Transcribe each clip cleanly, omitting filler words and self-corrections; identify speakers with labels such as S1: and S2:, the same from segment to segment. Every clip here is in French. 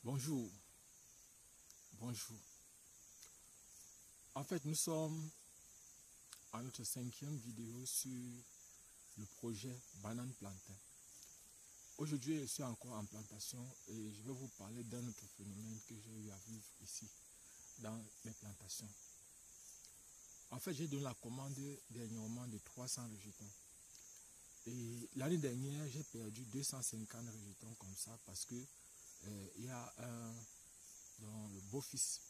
S1: Bonjour, bonjour. En fait, nous sommes à notre 5e vidéo sur le projet Banane Plantain. Aujourd'hui, je suis encore en plantation et je vais vous parler d'un autre phénomène que j'ai eu à vivre ici, dans mes plantations. En fait, j'ai donné la commande dernièrement de 300 rejetons. Et l'année dernière, j'ai perdu 250 rejetons comme ça parce que il y a le beau-fils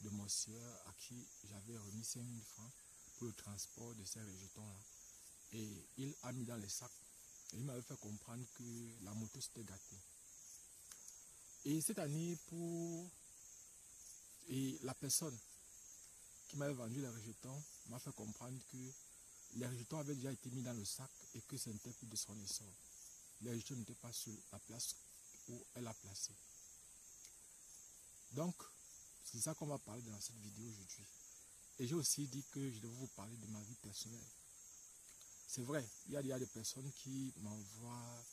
S1: de mon sieur à qui j'avais remis 5 000 francs pour le transport de ces rejetons-là. Et il a mis dans les sacs. Et il m'avait fait comprendre que la moto s'était gâtée. Et cette année, la personne qui m'avait vendu les rejetons m'a fait comprendre que les rejetons avaient déjà été mis dans le sac et que ce n'était plus de son essor. Les rejetons n'étaient pas sur la place où elle a placé. Donc, c'est ça qu'on va parler dans cette vidéo aujourd'hui. Et j'ai aussi dit que je devais vous parler de ma vie personnelle. C'est vrai, il y a des personnes qui m'envoient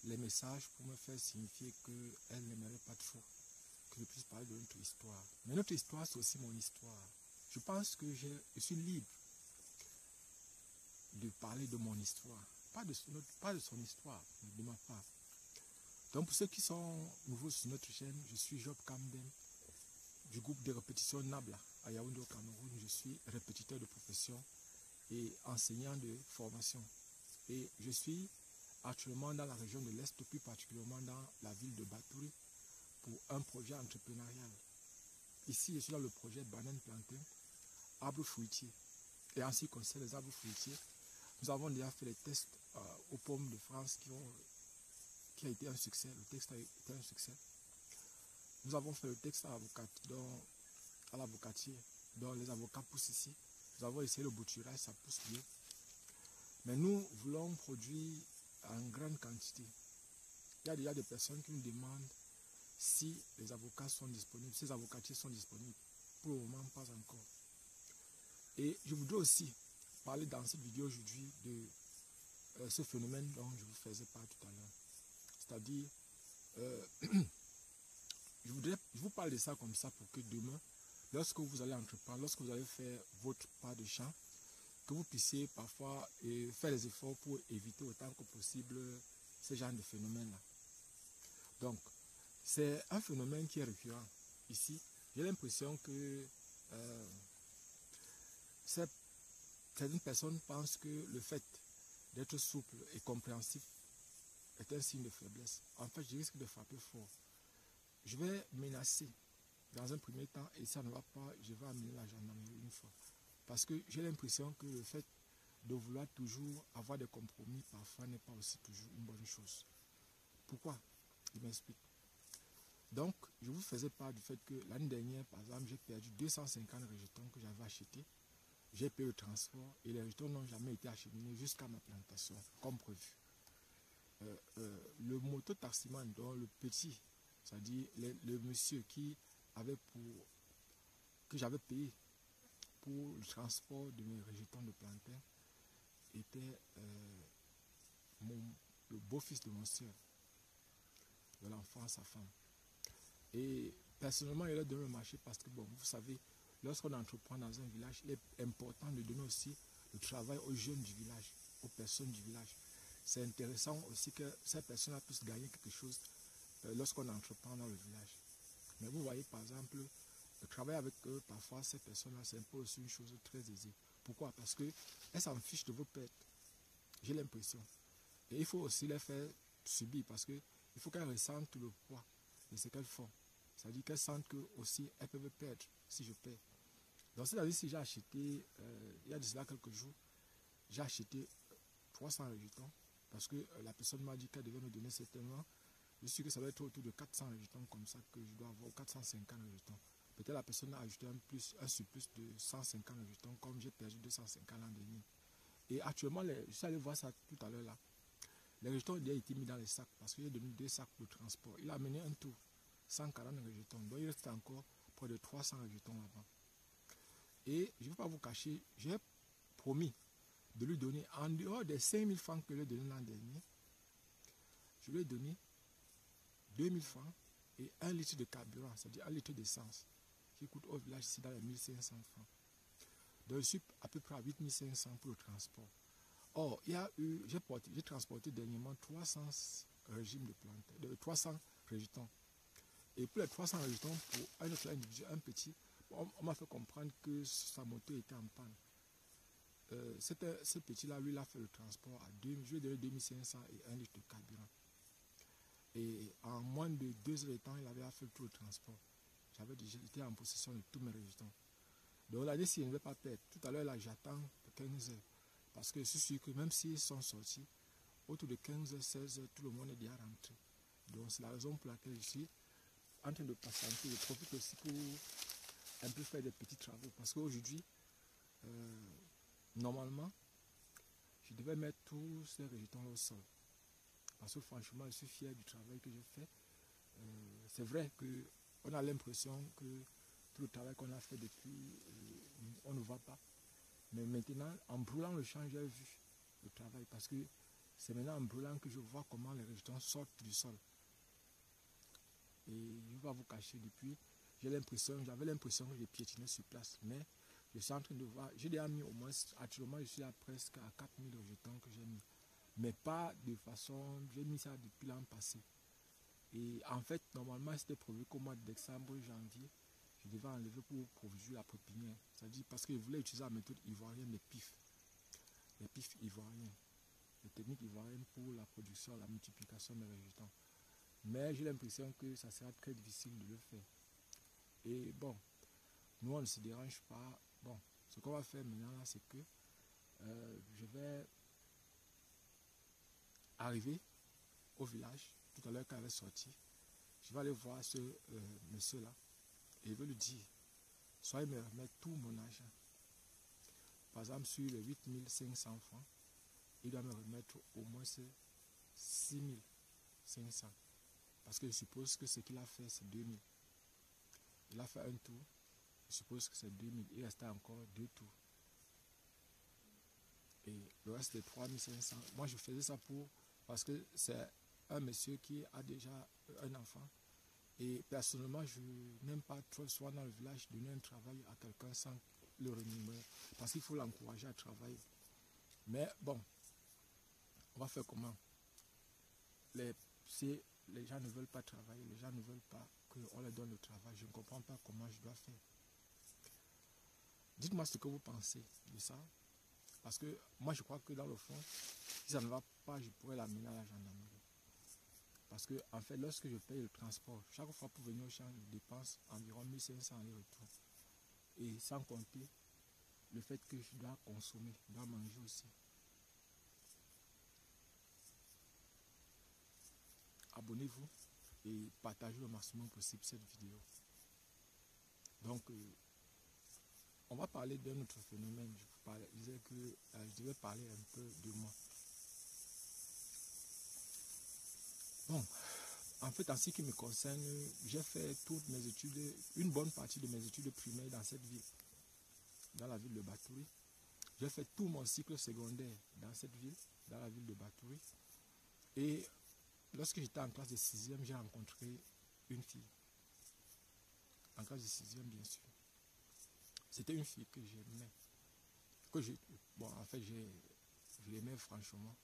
S1: les messages pour me faire signifier qu'elles n'aimeraient pas trop que je puisse parler de notre histoire. Mais notre histoire, c'est aussi mon histoire. Je pense que je suis libre de parler de mon histoire. Pas de son histoire, mais de ma part. Donc pour ceux qui sont nouveaux sur notre chaîne, je suis Job Kamden du groupe de répétition Nabla à Yaoundé au Cameroun. Je suis répétiteur de profession et enseignant de formation. Et je suis actuellement dans la région de l'Est, plus particulièrement dans la ville de Batouri, pour un projet entrepreneurial. Ici, je suis dans le projet Banane Plantain, arbre fruitier. Et en ce qui concerne les arbres fruitiers, nous avons déjà fait les tests aux pommes de France qui a été un succès. Le texte a été un succès. Nous avons fait le texte à l'avocatier, dont les avocats poussent ici. Nous avons essayé le bouturage, ça pousse bien. Mais nous voulons produire en grande quantité. Il y a déjà des personnes qui nous demandent si les avocats sont disponibles, si les avocatiers sont disponibles. Pour le moment, pas encore. Et je voudrais aussi parler dans cette vidéo aujourd'hui de ce phénomène dont je vous faisais part tout à l'heure. C'est-à-dire, je vous parle de ça comme ça pour que demain, lorsque vous allez entreprendre, lorsque vous allez faire votre part de champ, que vous puissiez parfois faire des efforts pour éviter autant que possible ce genre de phénomène-là. Donc, c'est un phénomène qui est récurrent. Ici, j'ai l'impression que certaines personnes pensent que le fait d'être souple et compréhensif est un signe de faiblesse. En fait, je risque de frapper fort. Je vais menacer dans un premier temps et ça ne va pas, je vais amener la gendarmerie une fois. Parce que j'ai l'impression que le fait de vouloir toujours avoir des compromis parfois n'est pas aussi toujours une bonne chose. Pourquoi? Je m'explique. Donc, je vous faisais part du fait que l'année dernière, par exemple, j'ai perdu 250 rejetons que j'avais achetés. J'ai payé le transport et les rejetons n'ont jamais été acheminés jusqu'à ma plantation, comme prévu. Le moto-taximan, dont le petit, c'est-à-dire le monsieur que j'avais payé pour le transport de mes rejetons de plantain, était le beau-fils de mon soeur, de l'enfant à sa femme. Et personnellement, il a donné le marché parce que, bon, vous savez, lorsqu'on entreprend dans un village, il est important de donner aussi le travail aux jeunes du village, aux personnes du village. C'est intéressant aussi que ces personnes-là puissent gagner quelque chose lorsqu'on entreprend dans le village. Mais vous voyez, par exemple, le travail avec eux, parfois, ces personnes-là, c'est un peu aussi une chose très aisée. Pourquoi? Parce qu'elles s'en fichent de vos pertes. J'ai l'impression. Et il faut aussi les faire subir parce qu'il faut qu'elles ressentent le poids de ce qu'elles font. C'est-à-dire qu'elles sentent que aussi elles peuvent perdre si je perds. Donc c'est-à-dire si j'ai acheté, il y a de cela quelques jours, j'ai acheté 300 rejetons parce que la personne m'a dit qu'elle devait me donner certainement. Je suis sûr que ça va être autour de 400 rejetons comme ça que je dois avoir, 450 rejetons. Peut-être la personne a ajouté un surplus de 150 rejetons comme j'ai perdu 250 l'an dernier. Et actuellement, je suis allé voir ça tout à l'heure là. Les rejetons ont été mis dans les sacs parce qu'il a donné 2 sacs de transport. Il a amené un tour, 140 rejetons. Donc il reste encore près de 300 rejetons là-bas. Et je ne vais pas vous cacher, j'ai promis de lui donner, en dehors des 5000 francs que je lui ai donné l'an dernier, je lui ai donné 2000 francs Et 1 litre de carburant, c'est-à-dire 1 litre d'essence, qui coûte au village ici dans les 1500 francs. Donc je suis à peu près à 8500 pour le transport. Or, il y a eu, j'ai transporté dernièrement 300 régimes de plantes, 300 rejetons. Et pour les 300 rejetons, pour un autre individu, un petit, on m'a fait comprendre que sa moto était en panne. Ce petit-là, lui, il a fait le transport à 2, je lui ai donné 2500 et 1 litre de carburant. Et en moins de 2 heures de temps, il avait fait tout le transport. J'étais en possession de tous mes rejetons. Donc là, si je ne vais pas perdre, tout à l'heure, là, j'attends 15 heures. Parce que je suis sûr que même s'ils sont sortis, autour de 15 heures, 16 heures, tout le monde est déjà rentré. Donc c'est la raison pour laquelle je suis en train de patienter. Je profite aussi pour un peu faire des petits travaux. Parce qu'aujourd'hui, normalement, je devais mettre tous ces rejetons au sol. Parce que franchement, je suis fier du travail que je fais. C'est vrai qu'on a l'impression que tout le travail qu'on a fait depuis, on ne voit pas. Mais maintenant, en brûlant le champ, j'ai vu le travail. Parce que c'est maintenant en brûlant que je vois comment les rejetons sortent du sol. Et je ne vais pas vous cacher, depuis, j'avais l'impression que j'ai piétiné sur place. Mais je suis en train de voir, j'ai déjà mis au moins, actuellement je suis à presque à 4000 rejetons que j'ai mis. Mais pas de façon, j'ai mis ça depuis l'an passé. Et en fait, normalement, c'était prévu qu'au mois de décembre, janvier, je devais enlever pour produire la pépinière. C'est-à-dire parce que je voulais utiliser la méthode ivoirienne, les pifs ivoiriens, les techniques ivoiriennes pour la production, la multiplication des rejetons. Mais j'ai l'impression que ça sera très difficile de le faire. Et bon, nous on ne se dérange pas. Bon, ce qu'on va faire maintenant là, c'est que je vais arriver au village, tout à l'heure quand elle est sortie. Je vais aller voir ce monsieur-là et je vais lui dire, soit il me remet tout mon argent. Par exemple, sur les 8500 francs, il doit me remettre au moins 6500. Parce que je suppose que ce qu'il a fait, c'est 2000. Il a fait un tour, je suppose que c'est 2000. Il restait encore 2 tours. Et le reste de 3500. Moi, je faisais ça parce que c'est un monsieur qui a déjà un enfant. Et personnellement, je n'aime pas trop souvent dans le village donner un travail à quelqu'un sans le rémunérer. Parce qu'il faut l'encourager à travailler. Mais bon, on va faire comment? Si les gens ne veulent pas travailler, les gens ne veulent pas qu'on leur donne le travail, je ne comprends pas comment je dois faire. Dites-moi ce que vous pensez de ça. Parce que moi, je crois que dans le fond, si ça ne va pas, je pourrais l'amener à la gendarmerie. Parce que, en fait, lorsque je paye le transport, chaque fois pour venir au champ, je dépense environ 1500 aller-retour. Et sans compter le fait que je dois consommer, je dois manger aussi. Abonnez-vous et partagez le maximum possible cette vidéo. Donc, on va parler d'un autre phénomène. Je disais que je devais parler un peu de moi. Bon, en fait, en ce qui me concerne, j'ai fait toutes mes études, une bonne partie de mes études primaires dans cette ville, dans la ville de Batouri. J'ai fait tout mon cycle secondaire dans cette ville, dans la ville de Batouri. Et lorsque j'étais en classe de 6e, j'ai rencontré une fille. En classe de 6e, bien sûr. C'était une fille que j'aimais. En fait, je l'aimais franchement.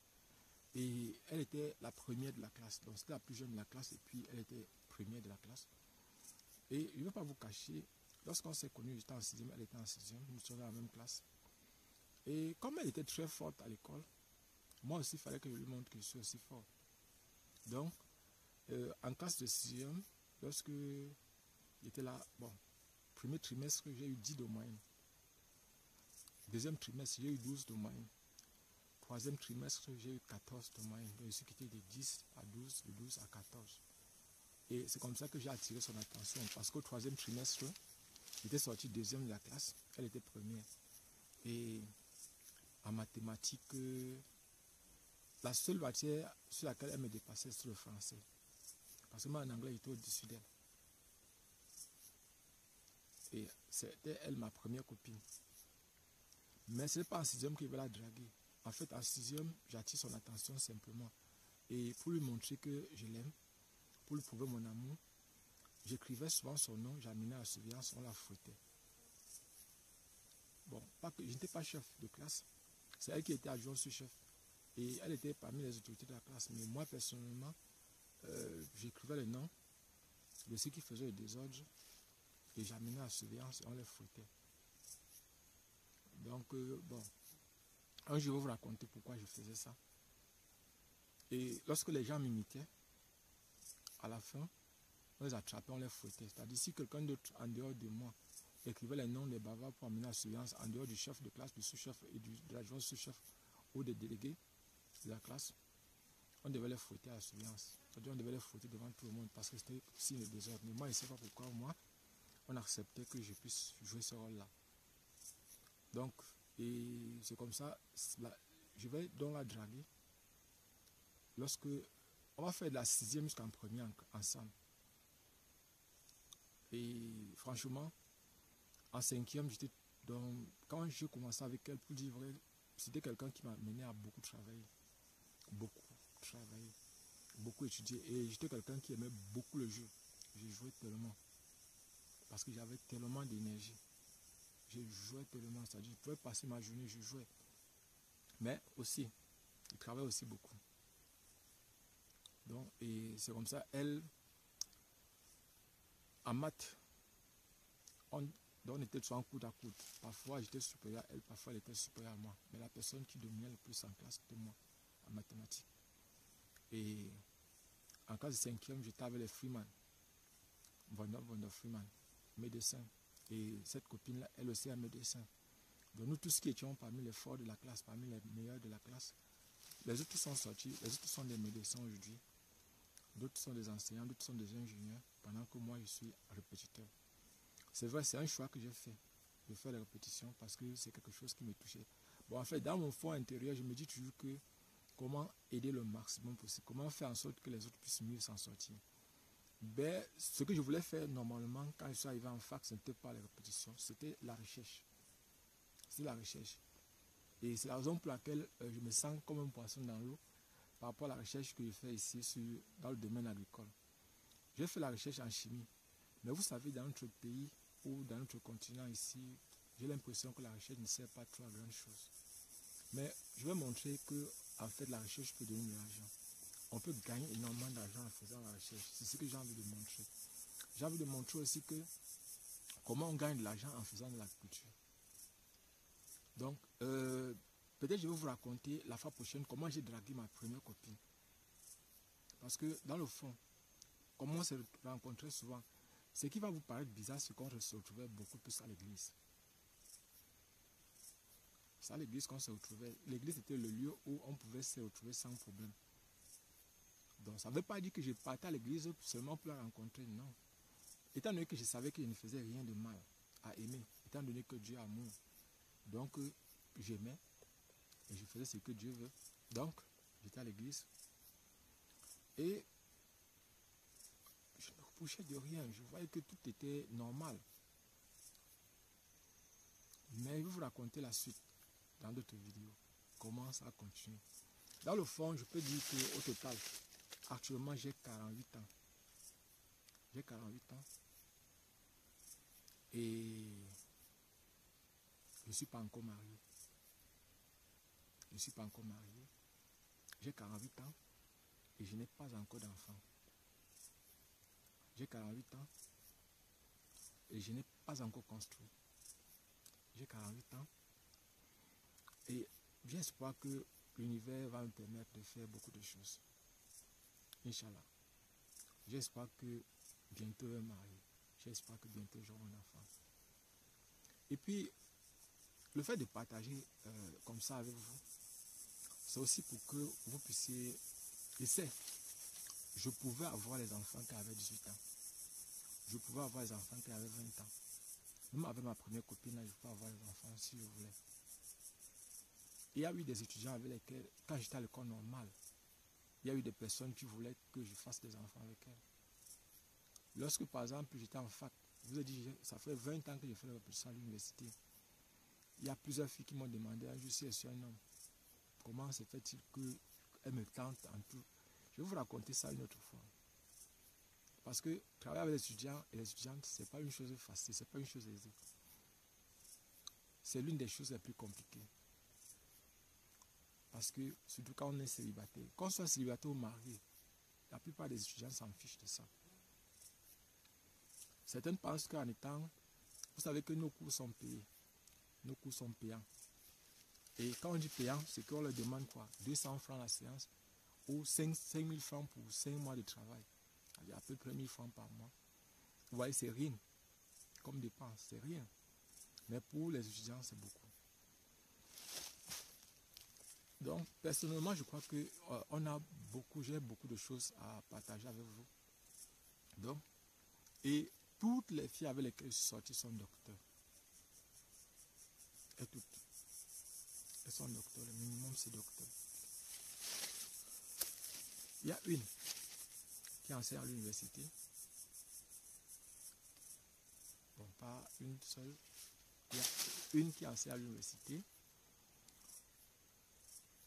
S1: Et elle était la première de la classe. Donc, c'était la plus jeune de la classe et puis elle était première de la classe. Et je ne vais pas vous cacher, lorsqu'on s'est connus, j'étais en 6e, elle était en 6e, nous sommes dans la même classe. Et comme elle était très forte à l'école, moi aussi, il fallait que je lui montre que je suis aussi fort. Donc, en classe de 6e, lorsque j'étais là, bon, premier trimestre, j'ai eu 10 de moyenne. Deuxième trimestre, j'ai eu 12 de moyenne. Troisième trimestre, j'ai eu 14 de moyenne. Donc, je suis quitté de 10 à 12, de 12 à 14. Et c'est comme ça que j'ai attiré son attention. Parce qu'au troisième trimestre, j'étais sorti deuxième de la classe. Elle était première. Et en mathématiques, la seule matière sur laquelle elle me dépassait, c'est le français. Parce que moi, en anglais, j'étais au-dessus d'elle. Et c'était elle, ma première copine. Mais ce n'est pas en 6e qu'il va la draguer. En fait, en 6e, j'attire son attention simplement. Et pour lui montrer que je l'aime, pour lui prouver mon amour, j'écrivais souvent son nom, j'amenais à la surveillance, on la fouettait. Bon, pas que, je n'étais pas chef de classe, c'est elle qui était adjointe sous-chef. Et elle était parmi les autorités de la classe. Mais moi, personnellement, j'écrivais les noms de ceux qui faisaient le désordre et j'amenais à la surveillance et on les fouettait. Donc, bon, un jour, je vais vous raconter pourquoi je faisais ça. Et lorsque les gens m'imitaient, à la fin, on les attrapait, on les fouettait. C'est-à-dire, si quelqu'un d'autre, en dehors de moi, écrivait les noms des bavards pour amener à la surveillance, en dehors du chef de classe, du sous-chef et de l'adjoint sous-chef ou des délégués de la classe, on devait les fouetter à la surveillance. C'est-à-dire, on devait les fouetter devant tout le monde parce que c'était signe de désordre. Mais moi, je ne sais pas pourquoi, moi, on acceptait que je puisse jouer ce rôle-là. Donc, et c'est comme ça, je vais donc la draguer. Lorsque on va faire de la 6e jusqu'en première ensemble. Et franchement, en 5e, j'étais donc, quand je commençais avec elle, pour dire vrai, c'était quelqu'un qui m'a mené à beaucoup travailler. Beaucoup travailler, beaucoup étudier. Et j'étais quelqu'un qui aimait beaucoup le jeu. Je jouais tellement. Parce que j'avais tellement d'énergie. Je jouais tellement. C'est-à-dire, je pouvais passer ma journée, je jouais. Mais aussi, je travaillais aussi beaucoup. Donc, et c'est comme ça, elle, en maths, on était souvent coude à coude. Parfois, j'étais supérieur à elle, parfois, elle était supérieure à moi. Mais la personne qui dominait le plus en classe, c'était moi, en mathématiques. Et en classe de 5e, j'étais avec les Freeman, Wonder Freeman, médecin. Et cette copine-là, elle aussi est médecin. Donc, nous tous qui étions parmi les forts de la classe, parmi les meilleurs de la classe, les autres sont sortis, les autres sont des médecins aujourd'hui. D'autres sont des enseignants, d'autres sont des ingénieurs, pendant que moi, je suis répétiteur. C'est vrai, c'est un choix que j'ai fait, de faire les répétitions, parce que c'est quelque chose qui me touchait. Bon, en fait, dans mon fond intérieur, je me dis toujours que comment aider le maximum possible, comment faire en sorte que les autres puissent mieux s'en sortir. Ben, ce que je voulais faire normalement, quand je suis arrivé en fac, ce n'était pas les répétitions, c'était la recherche. C'était la recherche. Et c'est la raison pour laquelle je me sens comme un poisson dans l'eau, par rapport à la recherche que je fais ici dans le domaine agricole. J'ai fait la recherche en chimie. Mais vous savez, dans notre pays ou dans notre continent ici, j'ai l'impression que la recherche ne sert pas trop à grand chose. Mais je vais montrer que, en fait, la recherche peut donner de l'argent. On peut gagner énormément d'argent en faisant la recherche. C'est ce que j'ai envie de montrer. J'ai envie de montrer aussi que comment on gagne de l'argent en faisant de l'agriculture. Donc, peut-être je vais vous raconter la fois prochaine comment j'ai dragué ma première copine. Parce que, dans le fond, comme on s'est rencontrés souvent, ce qui va vous paraître bizarre, c'est qu'on se retrouvait beaucoup plus à l'église. C'est à l'église qu'on se retrouvait. L'église était le lieu où on pouvait se retrouver sans problème. Donc, ça ne veut pas dire que je partais à l'église seulement pour la rencontrer, non. Étant donné que je savais qu'il ne faisait rien de mal à aimer, étant donné que Dieu est amour, donc j'aimais et je faisais ce que Dieu veut. Donc, j'étais à l'église et je ne me reprochais de rien. Je voyais que tout était normal. Mais je vais vous raconter la suite dans d'autres vidéos. Comment ça continue. Dans le fond, je peux dire qu'au total, actuellement, j'ai 48 ans. J'ai 48 ans. Et je ne suis pas encore marié. Je ne suis pas encore marié. J'ai 48 ans et je n'ai pas encore d'enfant. J'ai 48 ans et je n'ai pas encore construit. J'ai 48 ans et j'espère que l'univers va me permettre de faire beaucoup de choses. Inch'Allah. J'espère que bientôt je vais me marier. J'espère que bientôt j'aurai un enfant. Et puis, le fait de partager comme ça avec vous, c'est aussi pour que vous puissiez... Je pouvais avoir les enfants qui avaient 18 ans. Je pouvais avoir les enfants qui avaient 20 ans. Même avec ma première copine, je pouvais avoir les enfants si je voulais. Il y a eu des étudiants avec lesquels, quand j'étais à l'école normale, il y a eu des personnes qui voulaient que je fasse des enfants avec elles. Lorsque, par exemple, j'étais en fac, je vous ai dit, ça fait 20 ans que je fais la répétition à l'université. Il y a plusieurs filles qui m'ont demandé, je suis un homme, comment se fait-il qu'elles me tentent en tout? Je vais vous raconter ça une autre fois. Parce que travailler avec les étudiants et les étudiantes, ce n'est pas une chose facile, ce n'est pas une chose aisée. C'est l'une des choses les plus compliquées. Parce que, surtout quand on est célibataire, qu'on soit célibataire ou marié, la plupart des étudiants s'en fichent de ça. Certaines pensent qu'en étant, vous savez que nos cours sont payés. Nos cours sont payants. Et quand on dit payant, c'est qu'on leur demande quoi? 200 francs la séance ou 5 000 francs pour 5 mois de travail. Il y a à peu près 1 000 francs par mois. Vous voyez, c'est rien. Comme dépense, c'est rien. Mais pour les étudiants, c'est beaucoup. Donc, personnellement, je crois que j'ai beaucoup de choses à partager avec vous. Donc, et toutes les filles avec lesquelles je suis sorti sont docteurs. Et toutes. Elles sont docteurs, le minimum c'est docteur. Il y a une qui enseigne à l'université. Bon, pas une seule. Il y a une qui enseigne à l'université.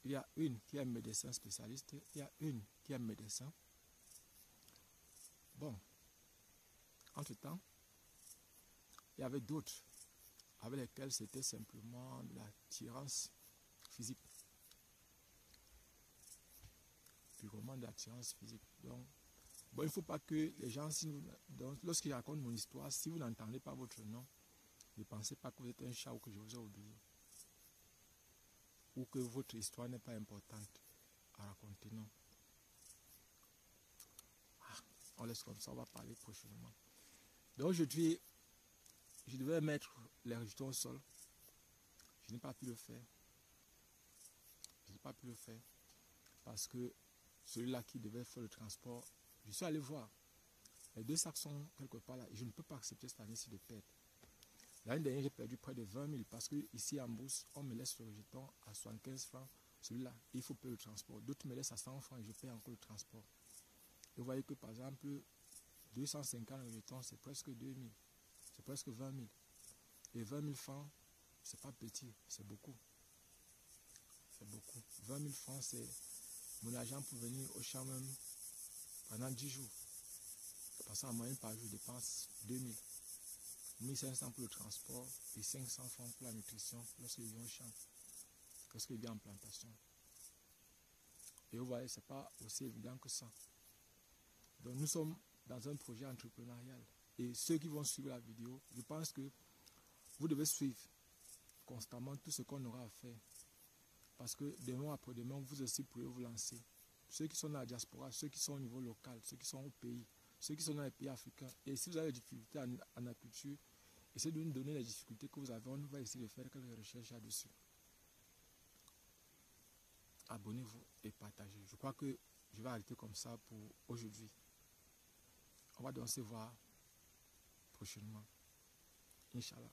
S1: Il y a une qui est médecin spécialiste. Il y a une qui est médecin. Bon. Entre-temps, il y avait d'autres avec lesquels c'était simplement de l'attirance physique. Purement de l'attirance physique. Donc, bon, il ne faut pas que les gens, lorsqu'ils racontent mon histoire, si vous n'entendez pas votre nom, ne pensez pas que vous êtes un chat ou que je vous ai oublié. Ou que votre histoire n'est pas importante à raconter, non. On laisse comme ça, on va parler prochainement. Donc aujourd'hui, je devais mettre les rejetons au sol. Je n'ai pas pu le faire. Je n'ai pas pu le faire parce que celui-là qui devait faire le transport, je suis allé voir. Les 2 sacs sont quelque part là et je ne peux pas accepter cette année-ci de perdre. L'année dernière, j'ai perdu près de 20 000 parce que ici en bourse, on me laisse le rejeton à 75 francs. Celui-là, il faut payer le transport. D'autres me laissent à 100 francs et je paye encore le transport. Et vous voyez que par exemple, 250 rejetons, c'est presque 2 000. C'est presque 20 000. Et 20 000 francs, c'est pas petit, c'est beaucoup. C'est beaucoup. 20 000 francs, c'est mon argent pour venir au champ même pendant 10 jours. Parce qu'en moyenne par jour, je dépense 2 000. 1 500 pour le transport et 500 francs pour la nutrition lorsque je viens au champ. Lorsque je viens en plantation. Et vous voyez, ce n'est pas aussi évident que ça. Donc nous sommes dans un projet entrepreneurial. Et ceux qui vont suivre la vidéo, je pense que vous devez suivre constamment tout ce qu'on aura à faire. Parce que demain après demain, vous aussi pourrez vous lancer. Ceux qui sont dans la diaspora, ceux qui sont au niveau local, ceux qui sont au pays, ceux qui sont dans les pays africains. Et si vous avez des difficultés en agriculture, essayez de nous donner les difficultés que vous avez. On va essayer de faire quelques recherches là-dessus. Abonnez-vous et partagez. Je crois que je vais arrêter comme ça pour aujourd'hui. On va donc se voir prochainement. Inch'Allah.